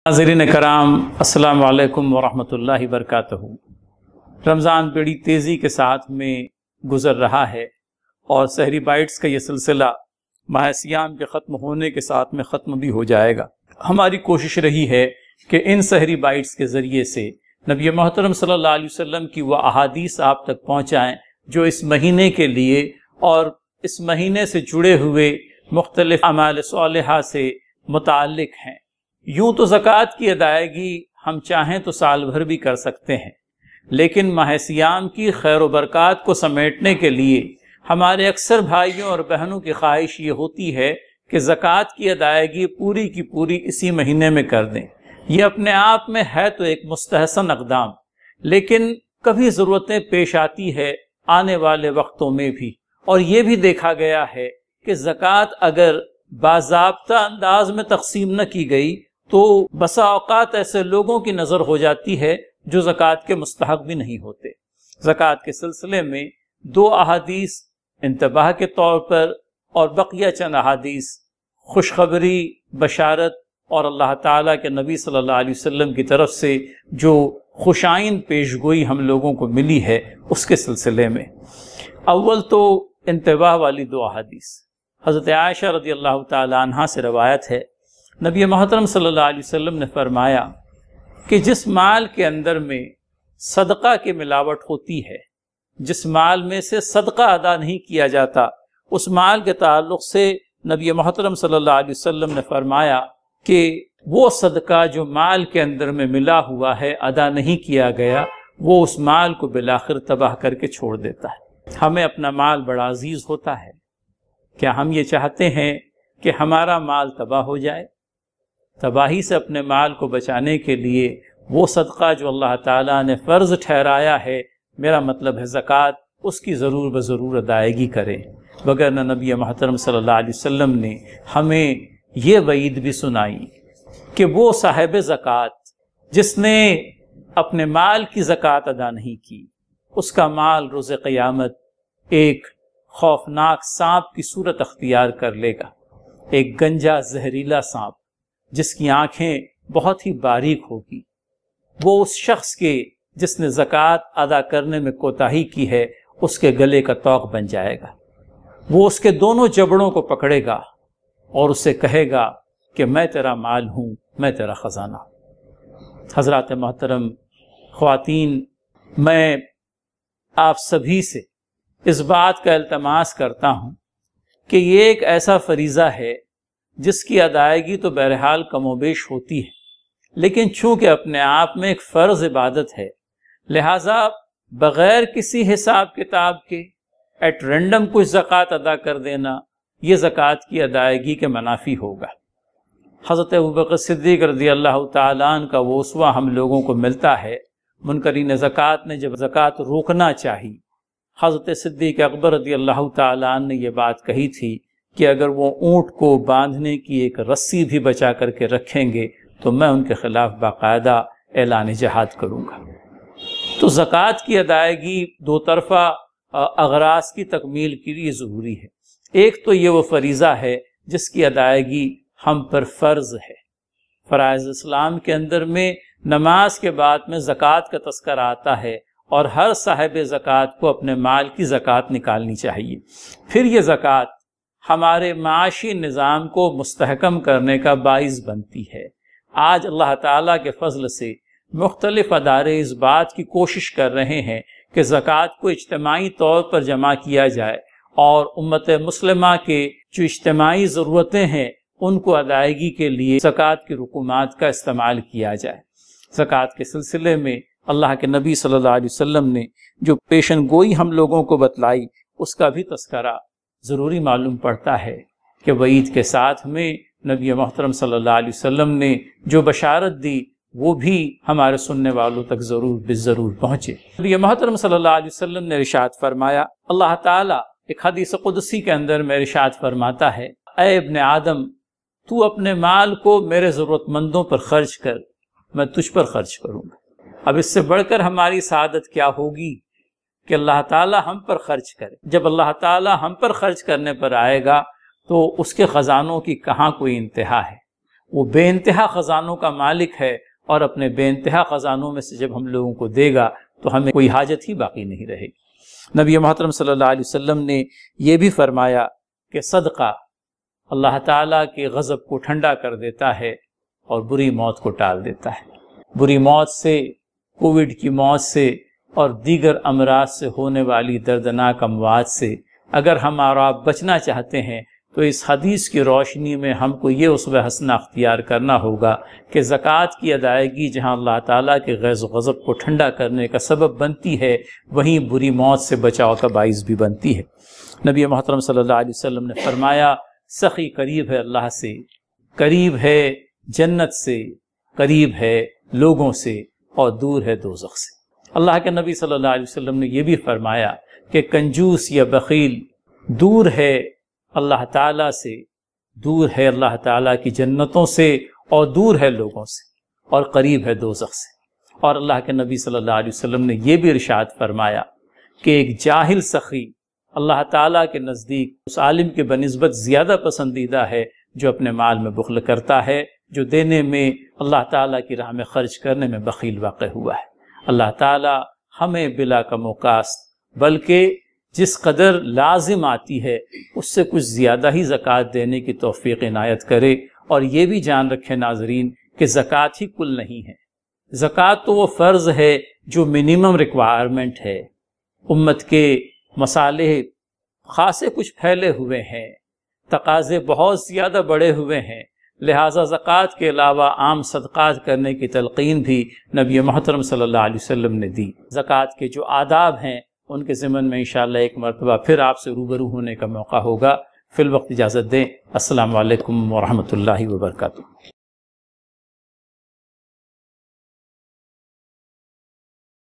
ناظرین کرام، السلام علیکم ورحمۃ اللہ وبرکاتہ۔ رمضان بڑی تیزی کے ساتھ میں گزر رہا ہے اور سحری بائٹس کا یہ سلسلہ ماہ صیام کے ختم ہونے کے ساتھ میں ختم بھی ہو جائے گا۔ ہماری کوشش رہی ہے کہ ان سحری بائٹس کے ذریعے سے نبی محترم صلی اللہ علیہ وسلم کی وہ احادیث آپ تک پہنچائیں جو اس مہینے کے لیے اور اس مہینے سے جڑے ہوئے مختلف اعمال صالحہ سے متعلق ہیں۔ یوں تو زکوٰۃ کی ادائیگی ہم چاہیں تو سال بھر بھی کر سکتے ہیں، لیکن ماہ صیام کی خیر و برکات کو سمیٹنے کے لیے ہمارے اکثر بھائیوں اور بہنوں کی خواہش یہ ہوتی ہے کہ زکوٰۃ کی ادائیگی پوری کی پوری اسی مہینے میں کر دیں۔ یہ اپنے آپ میں ہے تو ایک مستحسن اقدام، لیکن کبھی ضرورتیں پیش آتی ہے آنے والے وقتوں میں بھی، اور یہ بھی دیکھا گیا ہے کہ زکوٰۃ اگر باضابطہ انداز میں تقسیم نہ کی گئی تو بسا اوقات ایسے لوگوں کی نظر ہو جاتی ہے جو زکوٰۃ کے مستحق بھی نہیں ہوتے۔ زکوٰۃ کے سلسلے میں 2 احادیث انتباہ کے طور پر اور بقیہ چند احادیث خوشخبری، بشارت اور اللہ تعالیٰ کے نبی صلی اللہ علیہ وسلم کی طرف سے جو خوشائند پیشگوئی ہم لوگوں کو ملی ہے اس کے سلسلے میں۔ اول تو انتباہ والی 2 احادیث حضرت عائشہ رضی اللہ تعالی عنہا سے روایت ہے، نبی محترم صلی اللہ علیہ وسلم نے فرمایا کہ جس مال کے اندر میں صدقہ کی ملاوٹ ہوتی ہے، جس مال میں سے صدقہ ادا نہیں کیا جاتا، اس مال کے تعلق سے نبی محترم صلی اللہ علیہ وسلم نے فرمایا کہ وہ صدقہ جو مال کے اندر میں ملا ہوا ہے، ادا نہیں کیا گیا، وہ اس مال کو بالآخر تباہ کر کے چھوڑ دیتا ہے۔ ہمیں اپنا مال بڑا عزیز ہوتا ہے، کیا ہم یہ چاہتے ہیں کہ ہمارا مال تباہ ہو جائے؟ تباہی سے اپنے مال کو بچانے کے لیے وہ صدقہ جو اللہ تعالیٰ نے فرض ٹھہرایا ہے، میرا مطلب ہے زکوٰۃ، اس کی ضرور بضرور ادائیگی کریں، وگرنہ نبی محترم صلی اللہ علیہ وسلم نے ہمیں یہ وعید بھی سنائی کہ وہ صاحب زکوٰۃ جس نے اپنے مال کی زکوٰۃ ادا نہیں کی، اس کا مال روز قیامت ایک خوفناک سانپ کی صورت اختیار کر لے گا، ایک گنجا زہریلا سانپ جس کی آنکھیں بہت ہی باریک ہوگی۔ وہ اس شخص کے جس نے زکوٰۃ ادا کرنے میں کوتاہی کی ہے اس کے گلے کا طوق بن جائے گا۔ وہ اس کے دونوں جبڑوں کو پکڑے گا اور اسے کہے گا کہ میں تیرا مال ہوں، میں تیرا خزانہ ہوں۔ حضرات محترم، خواتین، میں آپ سبھی سے اس بات کا التماس کرتا ہوں کہ یہ ایک ایسا فریضہ ہے جس کی ادائیگی تو بہرحال کم و بیش ہوتی ہے، لیکن چونکہ اپنے آپ میں ایک فرض عبادت ہے، لہٰذا بغیر کسی حساب کتاب کے ایٹ رینڈم کچھ زکوٰۃ ادا کر دینا یہ زکوٰۃ کی ادائیگی کے منافی ہوگا۔ حضرت ابوبکر صدیق رضی اللہ تعالیٰ عنہ کا وہ اسوہ ہم لوگوں کو ملتا ہے۔ منکرین زکوٰۃ نے جب زکوٰۃ روکنا چاہی، حضرت صدیق اکبر رضی اللہ تعالیٰ عنہ نے یہ بات کہی تھی کہ اگر وہ اونٹ کو باندھنے کی ایک رسی بھی بچا کر کے رکھیں گے تو میں ان کے خلاف باقاعدہ اعلان جہاد کروں گا۔ تو زکوٰۃ کی ادائیگی 2 طرفہ اغراض کی تکمیل کے لیے ضروری ہے۔ ایک تو یہ وہ فریضہ ہے جس کی ادائیگی ہم پر فرض ہے۔ فرائض اسلام کے اندر میں نماز کے بعد میں زکوٰۃ کا تذکرہ آتا ہے، اور ہر صاحب زکوٰۃ کو اپنے مال کی زکوٰۃ نکالنی چاہیے۔ پھر یہ زکوٰۃ ہمارے معاشی نظام کو مستحکم کرنے کا باعث بنتی ہے۔ آج اللہ تعالیٰ کے فضل سے مختلف ادارے اس بات کی کوشش کر رہے ہیں کہ زکوٰۃ کو اجتماعی طور پر جمع کیا جائے اور امت مسلمہ کے جو اجتماعی ضرورتیں ہیں ان کو ادائیگی کے لیے زکوٰۃ کی رقومات کا استعمال کیا جائے۔ زکوٰۃ کے سلسلے میں اللہ کے نبی صلی اللہ علیہ وسلم نے جو پیشن گوئی ہم لوگوں کو بتلائی اس کا بھی تذکرہ ضروری معلوم پڑتا ہے کہ وعید کے ساتھ میں نبی محترم صلی اللہ علیہ وسلم نے جو بشارت دی وہ بھی ہمارے سننے والوں تک ضرور پہنچے۔ نبی محترم صلی اللہ علیہ وسلم نے ارشاد فرمایا، اللہ تعالیٰ ایک حدیث قدسی کے اندر میں ارشاد فرماتا ہے، اے ابن آدم، تو اپنے مال کو میرے ضرورت مندوں پر خرچ کر، میں تجھ پر خرچ کروں گا۔ اب اس سے بڑھ کر ہماری سعادت کیا ہوگی کہ اللہ تعالیٰ ہم پر خرچ کرے۔ جب اللہ تعالیٰ ہم پر خرچ کرنے پر آئے گا تو اس کے خزانوں کی کہاں کوئی انتہا ہے۔ وہ بے انتہا خزانوں کا مالک ہے، اور اپنے بے انتہا خزانوں میں سے جب ہم لوگوں کو دے گا تو ہمیں کوئی حاجت ہی باقی نہیں رہے گی۔ نبی محترم صلی اللہ علیہ وسلم نے یہ بھی فرمایا کہ صدقہ اللہ تعالیٰ کے غضب کو ٹھنڈا کر دیتا ہے اور بری موت کو ٹال دیتا ہے۔ بری موت سے، کووڈ کی موت سے اور دیگر امراض سے ہونے والی دردناک اموات سے اگر ہم اور آپ بچنا چاہتے ہیں تو اس حدیث کی روشنی میں ہم کو یہ اسوہ حسنہ اختیار کرنا ہوگا کہ زکوٰۃ کی ادائیگی جہاں اللہ تعالیٰ کے غیظ و غضب کو ٹھنڈا کرنے کا سبب بنتی ہے، وہیں بری موت سے بچاؤ کا باعث بھی بنتی ہے۔ نبی محترم صلی اللہ علیہ وسلم نے فرمایا، سخی قریب ہے اللہ سے، قریب ہے جنت سے، قریب ہے لوگوں سے، اور دور ہے دوزخ سے۔ اللہ کے نبی صلی اللہ علیہ وسلم نے یہ بھی فرمایا کہ کنجوس یا بخیل دور ہے اللہ تعالیٰ سے، دور ہے اللہ تعالیٰ کی جنتوں سے، اور دور ہے لوگوں سے، اور قریب ہے دوزخ سے۔ اور اللہ کے نبی صلی اللہ علیہ وسلم نے یہ بھی ارشاد فرمایا کہ ایک جاہل سخی اللہ تعالیٰ کے نزدیک اس عالم کے بنسبت زیادہ پسندیدہ ہے جو اپنے مال میں بخل کرتا ہے، جو دینے میں، اللہ تعالیٰ کی راہ میں خرچ کرنے میں بخیل واقع ہوا ہے۔ اللہ تعالیٰ ہمیں بلا کم و کاست بلکہ جس قدر لازم آتی ہے اس سے کچھ زیادہ ہی زکوٰۃ دینے کی توفیق عنایت کرے، اور یہ بھی جان رکھے ناظرین کہ زکوٰۃ ہی کل نہیں ہے۔ زکوٰۃ تو وہ فرض ہے جو منیمم ریکوائرمنٹ ہے۔ امت کے مصالح خاصے کچھ پھیلے ہوئے ہیں، تقاضے بہت زیادہ بڑے ہوئے ہیں، لہٰذا زکوٰۃ کے علاوہ عام صدقات کرنے کی تلقین بھی نبی محترم صلی اللہ علیہ وسلم نے دی۔ زکوٰۃ کے جو آداب ہیں ان کے ضمن میں انشاءاللہ ایک مرتبہ پھر آپ سے روبرو ہونے کا موقع ہوگا۔ فی الوقت اجازت دیں۔ السلام علیکم ورحمۃ اللہ وبرکاتہ۔